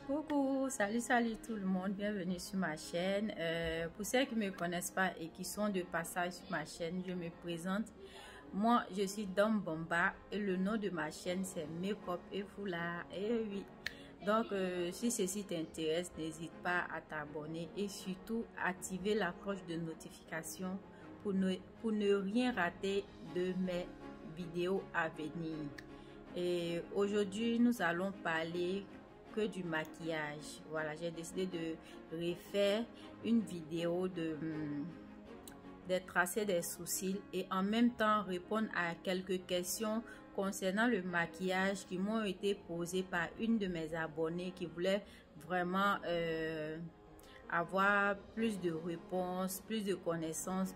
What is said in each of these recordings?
Coucou, salut tout le monde, bienvenue sur ma chaîne. Pour ceux qui ne me connaissent pas et qui sont de passage sur ma chaîne, je me présente. Moi, je suis Dame Bomba et le nom de ma chaîne c'est Make-up et Foulard. Et oui, donc si ceci t'intéresse, n'hésite pas à t'abonner et surtout activer la cloche de notification pour ne rien rater de mes vidéos à venir. Et aujourd'hui, nous allons parler que du maquillage. Voilà, j'ai décidé de refaire une vidéo des tracés des sourcils et en même temps répondre à quelques questions concernant le maquillage qui m'ont été posées par une de mes abonnées qui voulait vraiment avoir plus de réponses, plus de connaissances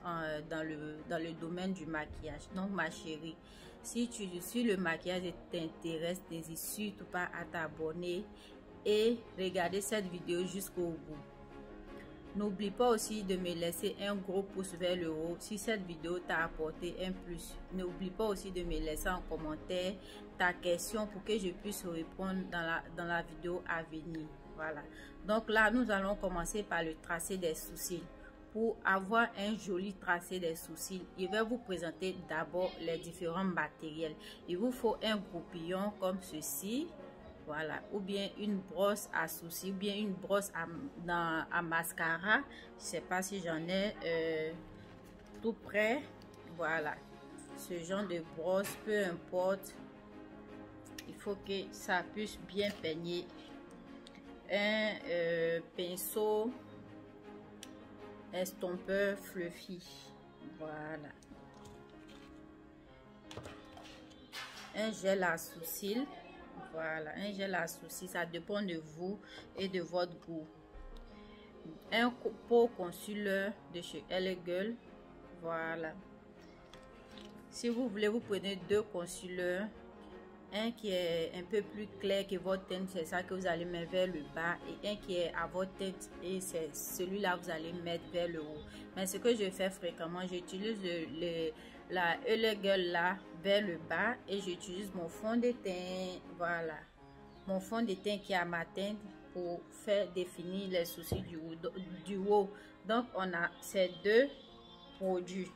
dans le domaine du maquillage. Donc ma chérie, si le maquillage t'intéresse, n'hésite surtout pas à t'abonner et regarder cette vidéo jusqu'au bout. N'oublie pas aussi de me laisser un gros pouce vers le haut si cette vidéo t'a apporté un plus. N'oublie pas aussi de me laisser en commentaire ta question pour que je puisse répondre dans la vidéo à venir. Voilà. Donc là, nous allons commencer par le tracé des sourcils. Pour avoir un joli tracé des sourcils, je vais vous présenter d'abord les différents matériels. Il vous faut un groupillon comme ceci. Voilà, ou bien une brosse à sourcils, ou bien une brosse à mascara. Je sais pas si j'en ai tout près. Voilà, ce genre de brosse, peu importe. Il faut que ça puisse bien peigner. Un pinceau estompeur fluffy. Voilà. Un gel à sourcils. Voilà, un gel à sourcils, ça dépend de vous et de votre goût. Un pot concealer de chez Elle Girl. Voilà. Si vous voulez, vous prenez deux concealers. Un qui est un peu plus clair que votre teinte, c'est ça que vous allez mettre vers le bas. Et un qui est à votre teinte et c'est celui-là que vous allez mettre vers le haut. Mais ce que je fais fréquemment, j'utilise la Elle Girl là vers le bas et j'utilise mon fond de teint. Voilà, mon fond de teint qui est à ma teinte pour faire définir les sourcils du haut. Donc on a ces deux produits.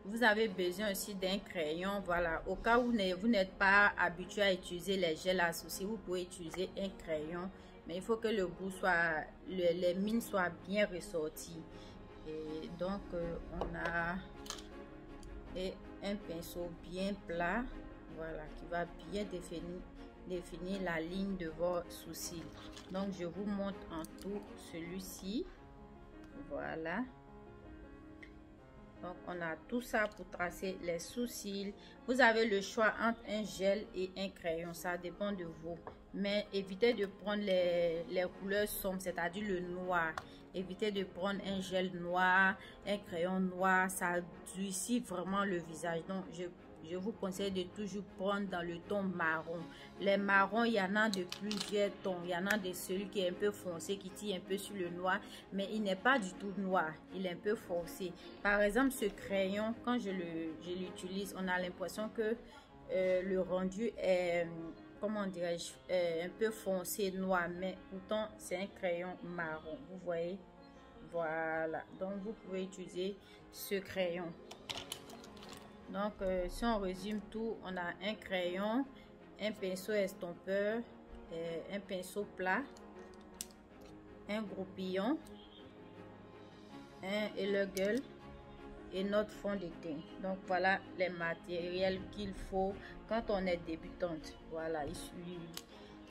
Vous avez besoin aussi d'un crayon. Voilà, au cas où vous n'êtes pas habitué à utiliser les gels à sourcils, vous pouvez utiliser un crayon, mais il faut que le bout soit, les mines soient bien ressorties. Et donc on a un pinceau bien plat, voilà, qui va bien définir la ligne de vos sourcils. Donc je vous montre en tout celui-ci. Voilà. Donc on a tout ça pour tracer les sourcils. Vous avez le choix entre un gel et un crayon, ça dépend de vous, mais évitez de prendre les couleurs sombres, c'est-à-dire le noir. Évitez de prendre un gel noir, un crayon noir, ça durcit vraiment le visage. Donc je vous conseille de toujours prendre dans le ton marron. Les marrons, il y en a de plusieurs tons. Il y en a de celui qui est un peu foncé, qui tire un peu sur le noir, mais il n'est pas du tout noir. Il est un peu foncé. Par exemple, ce crayon, quand je l'utilise, on a l'impression que le rendu est, comment dirais-je, un peu foncé, noir, mais pourtant c'est un crayon marron. Vous voyez? Voilà. Donc vous pouvez utiliser ce crayon. Donc si on résume tout, on a un crayon, un pinceau estompeur, un pinceau plat, un groupillon, un Elle Girl et notre fond de teint. Donc voilà les matériels qu'il faut quand on est débutante. Voilà,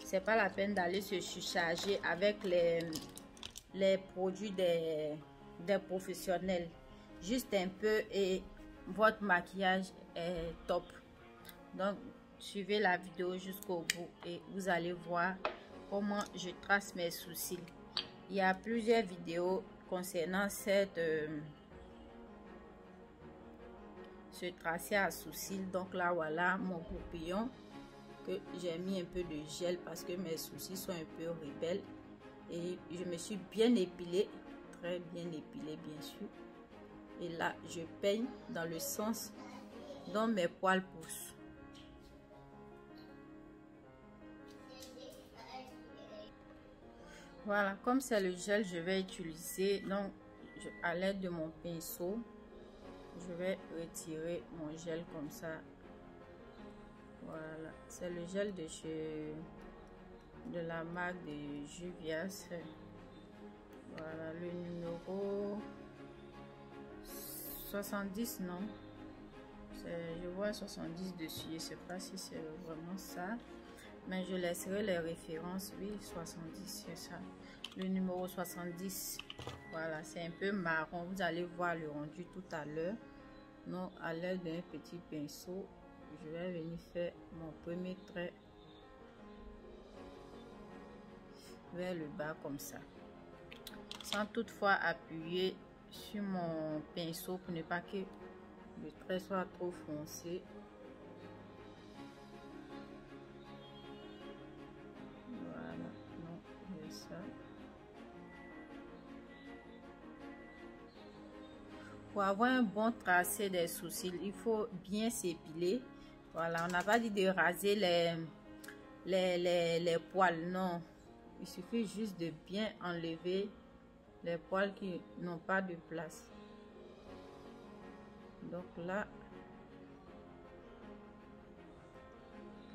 c'est pas la peine d'aller se surcharger avec les produits des professionnels. Juste un peu et votre maquillage est top. Donc suivez la vidéo jusqu'au bout et vous allez voir comment je trace mes sourcils. Il y a plusieurs vidéos concernant ce tracé à sourcils. Donc là voilà mon groupillon que j'ai mis un peu de gel parce que mes sourcils sont un peu rebelles et je me suis bien épilée, très bien épilée bien sûr. Et là je peigne dans le sens dont mes poils poussent. Voilà, comme c'est le gel, je vais utiliser, donc à l'aide de mon pinceau, je vais retirer mon gel comme ça. Voilà, c'est le gel de la marque de Juvia's. Voilà, le numéro 70, non? Je vois 70 dessus, je ne sais pas si c'est vraiment ça, mais je laisserai les références. Oui, 70, c'est ça. Le numéro 70, voilà, c'est un peu marron. Vous allez voir le rendu tout à l'heure. Donc, à l'aide d'un petit pinceau, je vais venir faire mon premier trait vers le bas comme ça, sans toutefois appuyer sur mon pinceau pour ne pas que le trait soit trop foncé. Voilà, non, c'est ça. Pour avoir un bon tracé des sourcils, il faut bien s'épiler. Voilà, on n'a pas dit de raser les poils, non. Il suffit juste de bien enlever les poils qui n'ont pas de place. Donc là,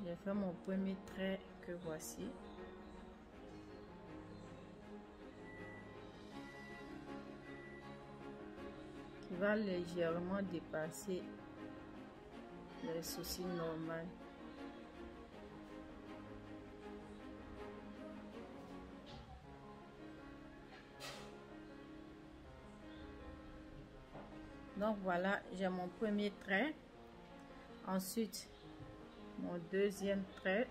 j'ai fait mon premier trait que voici. Qui va légèrement dépasser les sourcils normaux. Donc voilà, j'ai mon premier trait. Ensuite, mon deuxième trait.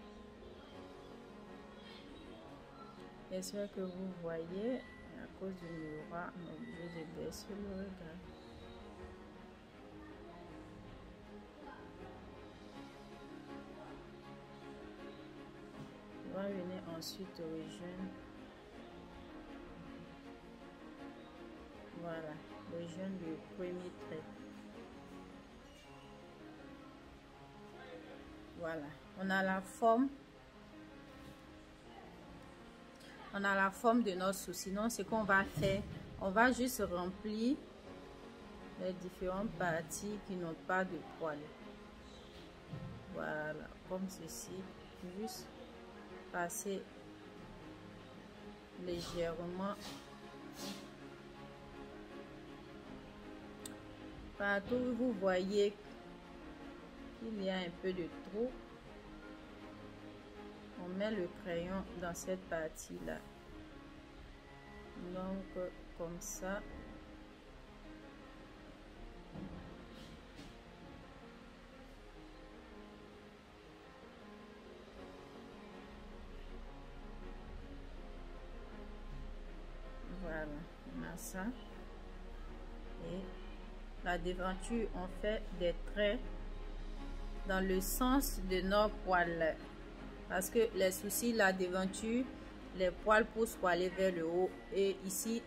J'espère que vous voyez. À cause du miroir, on est obligé de baisser le regard. On va venir ensuite rejoindre. Voilà, rejoindre le premier trait. Voilà, on a la forme. On a la forme de notre sourcil. Sinon, ce qu'on va faire, on va juste remplir les différentes parties qui n'ont pas de poils. Voilà, comme ceci. Juste passer légèrement partout où vous voyez qu'il y a un peu de trou. On met le crayon dans cette partie là, donc comme ça. Voilà, on a ça. Et la devanture, on fait des traits dans le sens de nos poils, parce que les sourcils, la devanture, les poils poussent pour aller vers le haut, et ici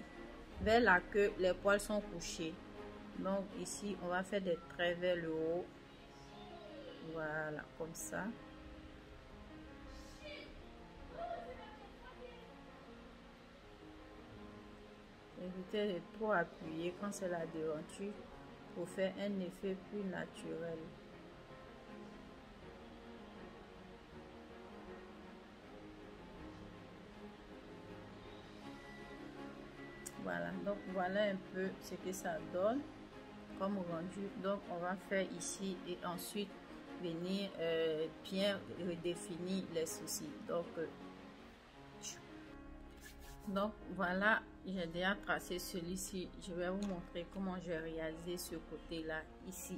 vers la queue, les poils sont couchés. Donc ici on va faire des traits vers le haut. Voilà, comme ça. Évitez de trop appuyer quand c'est la devanture pour faire un effet plus naturel. Voilà, donc voilà un peu ce que ça donne comme rendu. Donc on va faire ici et ensuite venir bien redéfinir les sourcils. Donc voilà, j'ai déjà tracé celui-ci. Je vais vous montrer comment j'ai réalisé ce côté là ici,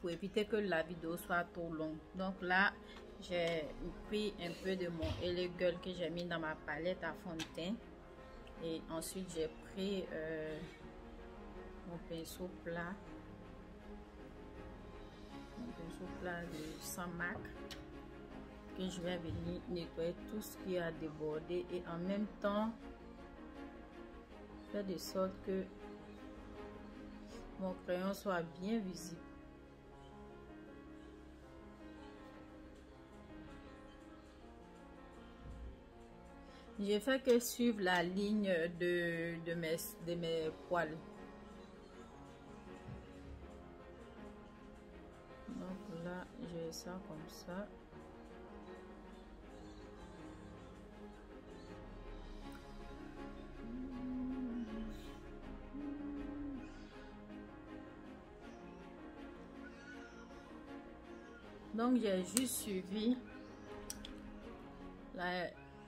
pour éviter que la vidéo soit trop longue. Donc là, j'ai pris un peu de mon LA Girl que j'ai mis dans ma palette à fond de teint, et ensuite j'ai pris mon pinceau plat, de 100 MAC, que je vais venir nettoyer tout ce qui a débordé, et en même temps faire de sorte que mon crayon soit bien visible. J'ai fait que suivre la ligne de mes poils. Donc là, j'ai ça comme ça. Donc j'ai juste suivi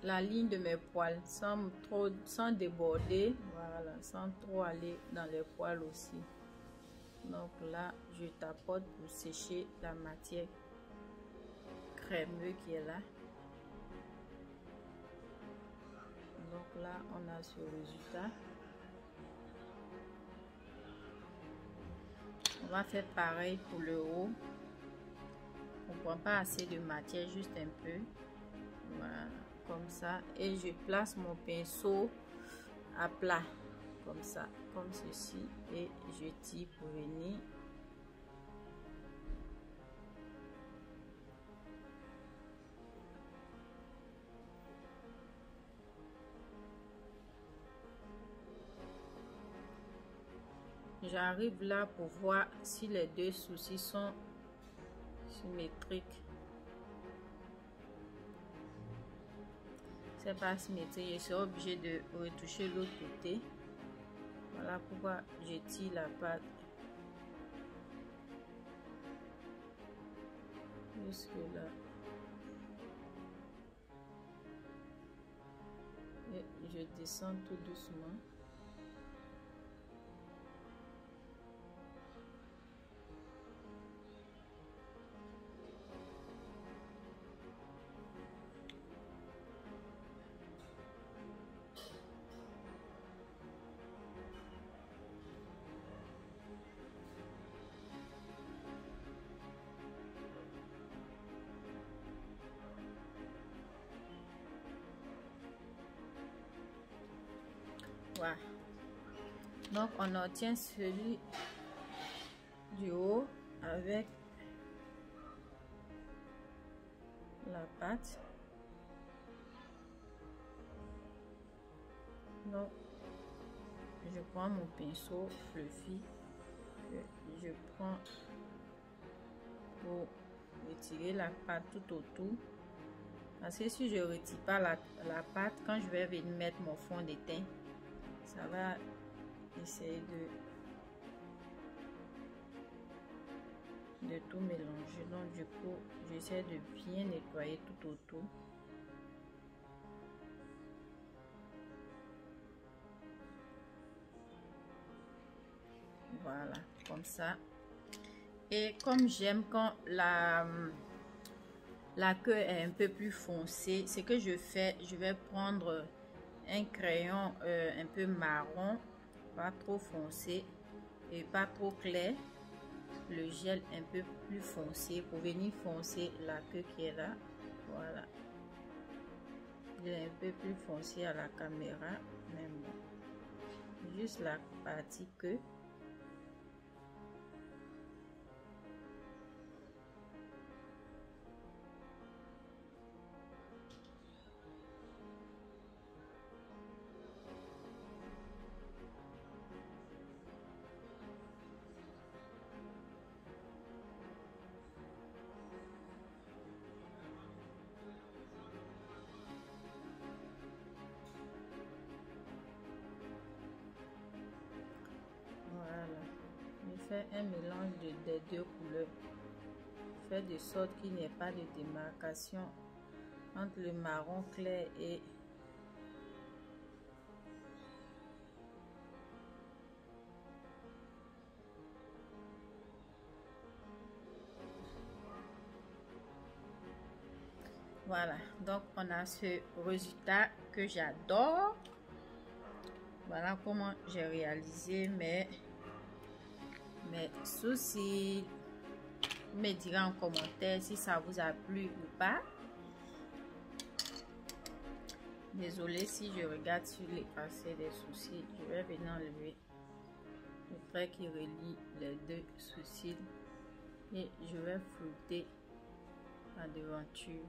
la ligne de mes poils sans déborder, voilà, sans trop aller dans les poils aussi. Donc là, je tapote pour sécher la matière crémeuse qui est là. Donc là, on a ce résultat. On va faire pareil pour le haut. On ne prend pas assez de matière, juste un peu. Voilà, comme ça. Et je place mon pinceau à plat, comme ça, comme ceci. Et je tire pour venir. J'arrive là pour voir si les deux sourcils sont symétriques. C'est pas symétrique, je serai obligée de retoucher l'autre côté. Voilà pourquoi je tire la pâte jusque là. Et je descends tout doucement. Voilà. Donc on obtient celui du haut avec la pâte. Donc je prends mon pinceau fluffy que je prends pour retirer la pâte tout autour. Parce que si je ne retire pas la pâte, quand je vais venir mettre mon fond de teint, ça va essayer de tout mélanger. Donc du coup, j'essaie de bien nettoyer tout autour. Voilà, comme ça. Et comme j'aime quand la queue est un peu plus foncée, ce que je fais, je vais prendre un crayon un peu marron, pas trop foncé et pas trop clair, le gel un peu plus foncé pour venir foncer la queue qui est là. Voilà, il est un peu plus foncé à la caméra, mais bon, juste la partie queue. Un mélange des deux couleurs, fait de sorte qu'il n'y ait pas de démarcation entre le marron clair et voilà. Donc on a ce résultat que j'adore. Voilà comment j'ai réalisé mes sourcils. Vous me direz en commentaire si ça vous a plu ou pas. Désolée si je regarde sur les passés des sourcils. Je vais venir enlever le trait qui relie les deux sourcils et je vais flouter la devanture.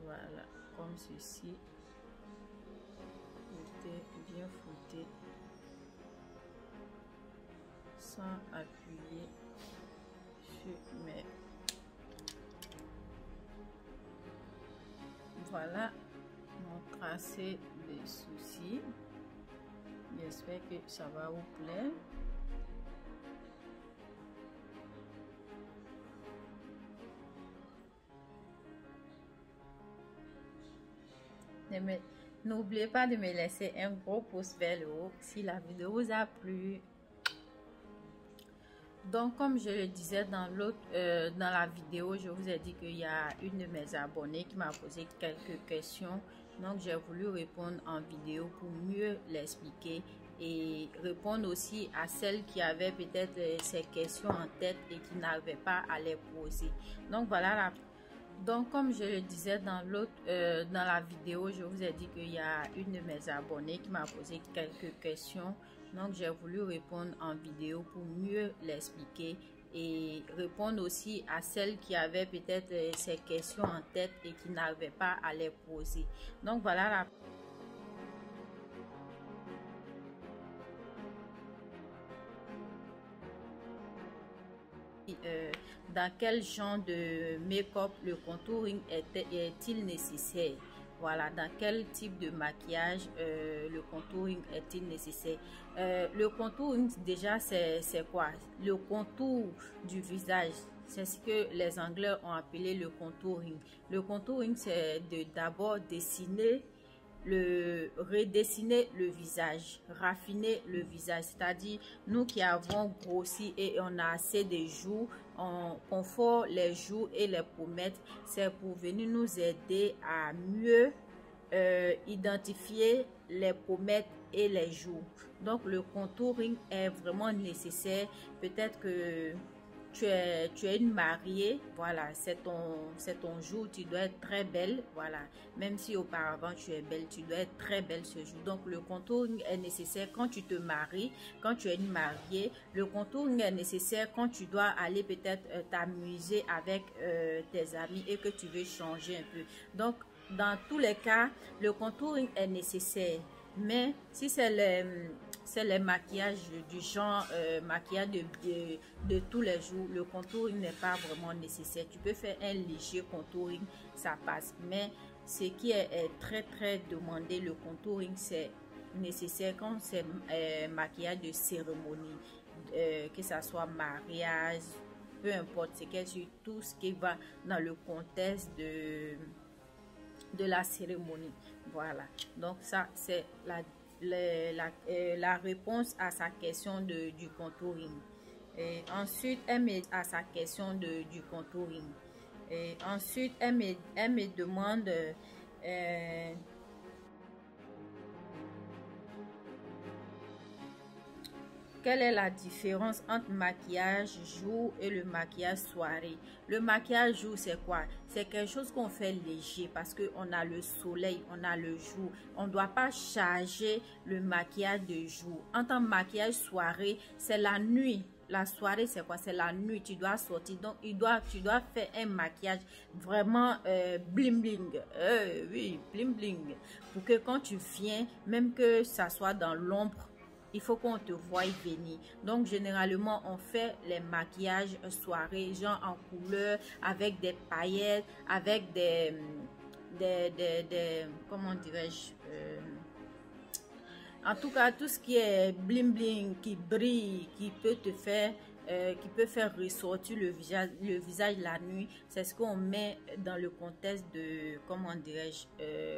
Voilà, comme ceci. bien frotter sans appuyer sur mes... Voilà mon tracé de sourcils. J'espère que ça va vous plaire. N'oubliez pas de me laisser un gros pouce vers le haut si la vidéo vous a plu. Donc, comme je le disais dans la vidéo, je vous ai dit qu'il y a une de mes abonnées qui m'a posé quelques questions. Donc, j'ai voulu répondre en vidéo pour mieux l'expliquer et répondre aussi à celles qui avaient peut-être ces questions en tête et qui n'arrivaient pas à les poser. Donc, voilà Donc, comme je le disais dans la vidéo, je vous ai dit qu'il y a une de mes abonnées qui m'a posé quelques questions. Donc, j'ai voulu répondre en vidéo pour mieux l'expliquer et répondre aussi à celles qui avaient peut-être ces questions en tête et qui n'arrivaient pas à les poser. Donc, voilà dans quel genre de make-up le contouring est-il nécessaire? Voilà, dans quel type de maquillage le contouring est-il nécessaire? Le contouring, déjà, c'est quoi? Le contour du visage, c'est ce que les Anglais ont appelé le contouring. Le contouring, c'est d'abord redessiner le visage, raffiner le visage, c'est-à-dire nous qui avons grossi et on a assez de joues, on confort les joues et les pommettes, c'est pour venir nous aider à mieux identifier les pommettes et les joues. Donc le contouring est vraiment nécessaire. Peut-être que tu es une mariée, voilà, c'est ton jour, tu dois être très belle, voilà, même si auparavant tu es belle, tu dois être très belle ce jour. Donc le contouring est nécessaire quand tu te maries, quand tu es une mariée. Le contouring est nécessaire quand tu dois aller peut-être t'amuser avec tes amis et que tu veux changer un peu. Donc dans tous les cas, le contouring est nécessaire. Mais si c'est les maquillages du genre maquillage de tous les jours, le contouring n'est pas vraiment nécessaire. Tu peux faire un léger contouring, ça passe. Mais ce qui est très demandé, le contouring, c'est nécessaire quand c'est maquillage de cérémonie, que ça soit mariage, peu importe, c'est que sur tout ce qui va dans le contexte de la cérémonie. Voilà, donc ça c'est la réponse à sa question du contouring. Et ensuite à sa question du contouring. Et ensuite elle me demande quelle est la différence entre maquillage jour et le maquillage soirée? Le maquillage jour, c'est quoi? C'est quelque chose qu'on fait léger parce qu'on a le soleil, on a le jour. On ne doit pas charger le maquillage de jour. En tant que maquillage soirée, c'est la nuit. La soirée, c'est quoi? C'est la nuit. Tu dois sortir. Donc, tu dois faire un maquillage vraiment bling bling. Oui, bling bling. Pour que quand tu viens, même que ça soit dans l'ombre, il faut qu'on te voie venir. Donc généralement on fait les maquillages soirée, genre en couleur, avec des paillettes, avec des comment dirais-je, en tout cas tout ce qui est bling bling, qui brille, qui peut faire ressortir le visage la nuit, c'est ce qu'on met dans le contexte de, comment dirais-je,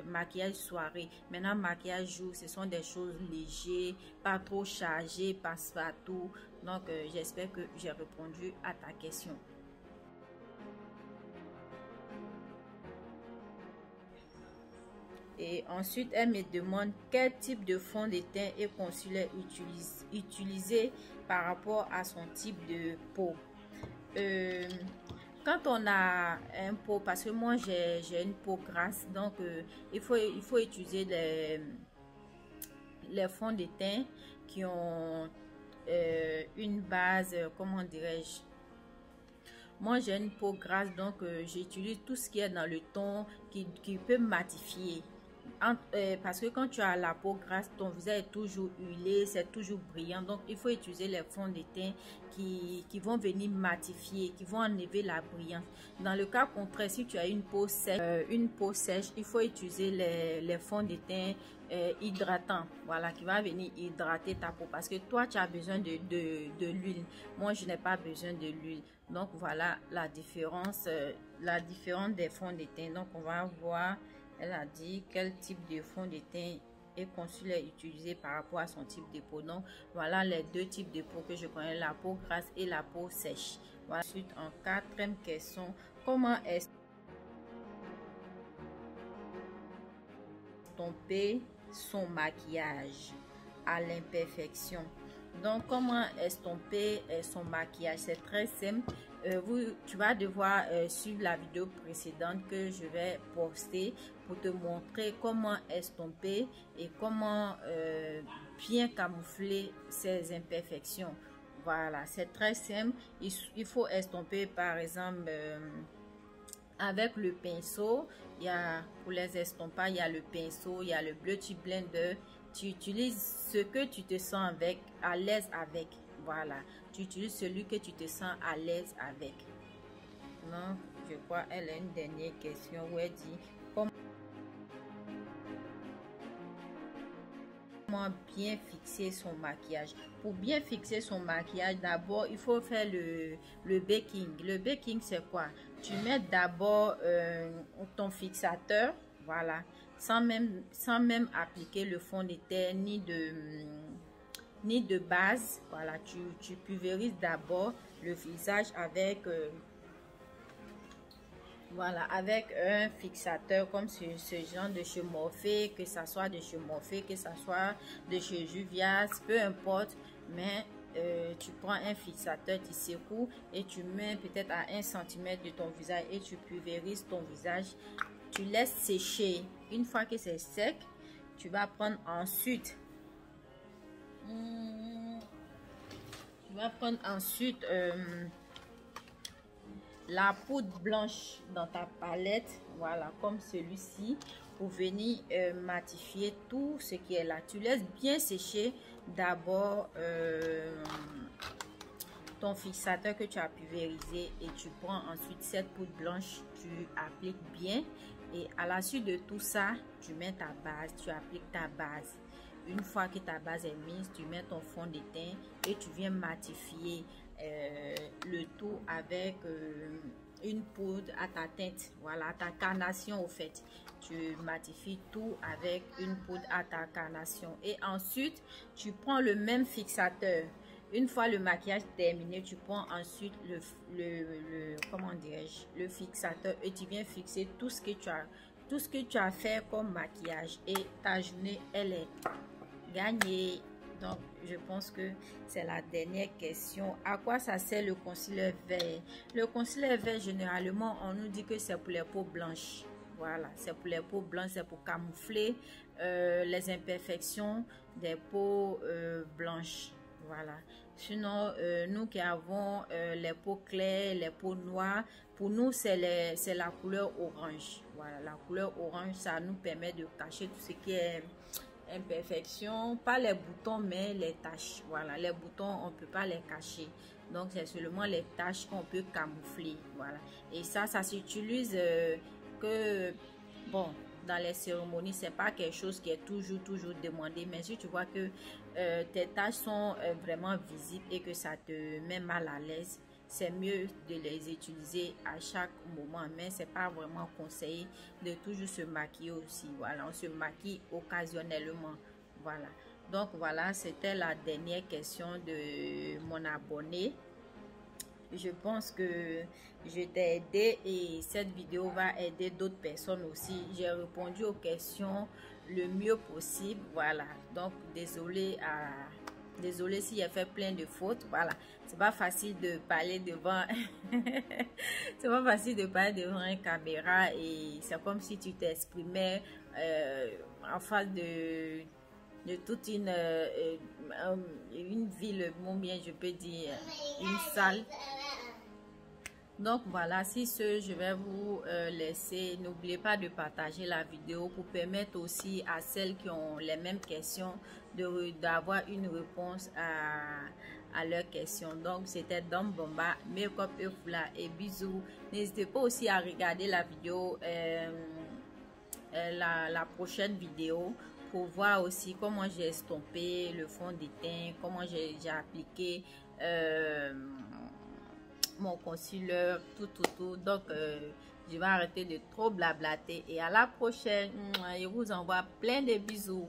maquillage soirée. Maintenant maquillage jour, ce sont des choses légères, pas trop chargées, passe-partout. Donc j'espère que j'ai répondu à ta question. Et ensuite, elle me demande quel type de fond de teint et concealer utiliser par rapport à son type de peau. Quand on a un peau, parce que moi j'ai une peau grasse, donc il faut utiliser les fonds de teint qui ont une base, comment dirais-je, moi j'ai une peau grasse, donc j'utilise tout ce qui est dans le ton qui peut matifier. parce que quand tu as la peau grasse, ton visage est toujours huilé, c'est toujours brillant. Donc, il faut utiliser les fonds de teint qui vont venir matifier, qui vont enlever la brillance. Dans le cas contraire, si tu as une peau sèche, il faut utiliser les fonds de teint hydratants, voilà, qui va venir hydrater ta peau. Parce que toi, tu as besoin de l'huile. Moi, je n'ai pas besoin de l'huile. Donc, voilà la différence des fonds de teint. Donc, on va voir. Elle a dit quel type de fond de teint est conçu et utilisé par rapport à son type de peau. Donc, voilà les deux types de peau que je connais, la peau grasse et la peau sèche. Voilà. Ensuite, en quatrième question, comment estomper son maquillage à l'imperfection? Donc, comment estomper son maquillage? C'est très simple. Tu vas devoir suivre la vidéo précédente que je vais poster pour te montrer comment estomper et comment bien camoufler ces imperfections. Voilà, c'est très simple. Il faut estomper par exemple avec le pinceau. Pour les estompades, il y a le pinceau, il y a le Beauty Blender. Tu utilises ce que tu te sens à l'aise avec. Voilà, tu utilises celui que tu te sens à l'aise avec. Non, je crois elle a une dernière question où elle dit comment bien fixer son maquillage. Pour bien fixer son maquillage, d'abord il faut faire le baking. Le baking, c'est quoi? Tu mets d'abord ton fixateur, voilà, sans même appliquer le fond de teint ni de base. Voilà, tu pulvérises d'abord le visage avec voilà, avec un fixateur comme ce genre de chez Morphe, que ça soit de chez Morphe, que ça soit de chez Juvia's, peu importe, mais tu prends un fixateur, tu secoues et tu mets peut-être à 1 cm de ton visage et tu pulvérises ton visage. Tu laisses sécher. Une fois que c'est sec, tu vas prendre ensuite la poudre blanche dans ta palette, voilà, comme celui-ci, pour venir matifier tout ce qui est là. Tu laisses bien sécher d'abord ton fixateur que tu as pulvérisé et tu prends ensuite cette poudre blanche, tu appliques bien et à la suite de tout ça, tu mets ta base, tu appliques ta base. Une fois que ta base est mise, tu mets ton fond de teint et tu viens matifier le tout avec une poudre à ta teinte, voilà, à ta carnation au fait. Tu matifies tout avec une poudre à ta carnation et ensuite tu prends le même fixateur. Une fois le maquillage terminé, tu prends ensuite comment dirais-je, le fixateur et tu viens fixer tout ce que tu as fait comme maquillage et ta journée elle est gagnée. Donc je pense que c'est la dernière question. À quoi ça sert le concealer vert? Le concealer vert, généralement on nous dit que c'est pour les peaux blanches. Voilà, c'est pour les peaux blanches, c'est pour camoufler les imperfections des peaux blanches. Voilà. Sinon, nous qui avons les peaux claires, les peaux noires, pour nous, c'est la couleur orange. Voilà, la couleur orange, ça nous permet de cacher tout ce qui est imperfection. Pas les boutons, mais les taches. Voilà, les boutons, on ne peut pas les cacher. Donc, c'est seulement les taches qu'on peut camoufler. Voilà. Et ça s'utilise que, bon, dans les cérémonies, c'est pas quelque chose qui est toujours demandé, mais si tu vois que tes taches sont vraiment visibles et que ça te met mal à l'aise, c'est mieux de les utiliser à chaque moment, mais c'est pas vraiment conseillé de toujours se maquiller aussi. Voilà, on se maquille occasionnellement. Voilà, donc voilà, c'était la dernière question de mon abonné. Je pense que je t'ai aidé et cette vidéo va aider d'autres personnes aussi. J'ai répondu aux questions le mieux possible. Voilà, donc désolé si j'ai fait plein de fautes. Voilà, c'est pas facile de parler devant c'est pas facile de parler devant une caméra et c'est comme si tu t'exprimais en face de toute une ville, bon bien je peux dire une salle. Donc voilà, si ce, je vais vous laisser. N'oubliez pas de partager la vidéo pour permettre aussi à celles qui ont les mêmes questions d'avoir une réponse à leurs questions. Donc c'était Dom Bomba, Make-up et Foulard, et bisous. N'hésitez pas aussi à regarder la vidéo, la prochaine vidéo, pour voir aussi comment j'ai estompé le fond de teint, comment j'ai appliqué mon concealer, tout. Donc je vais arrêter de trop blablater et à la prochaine. Je vous envoie plein de bisous.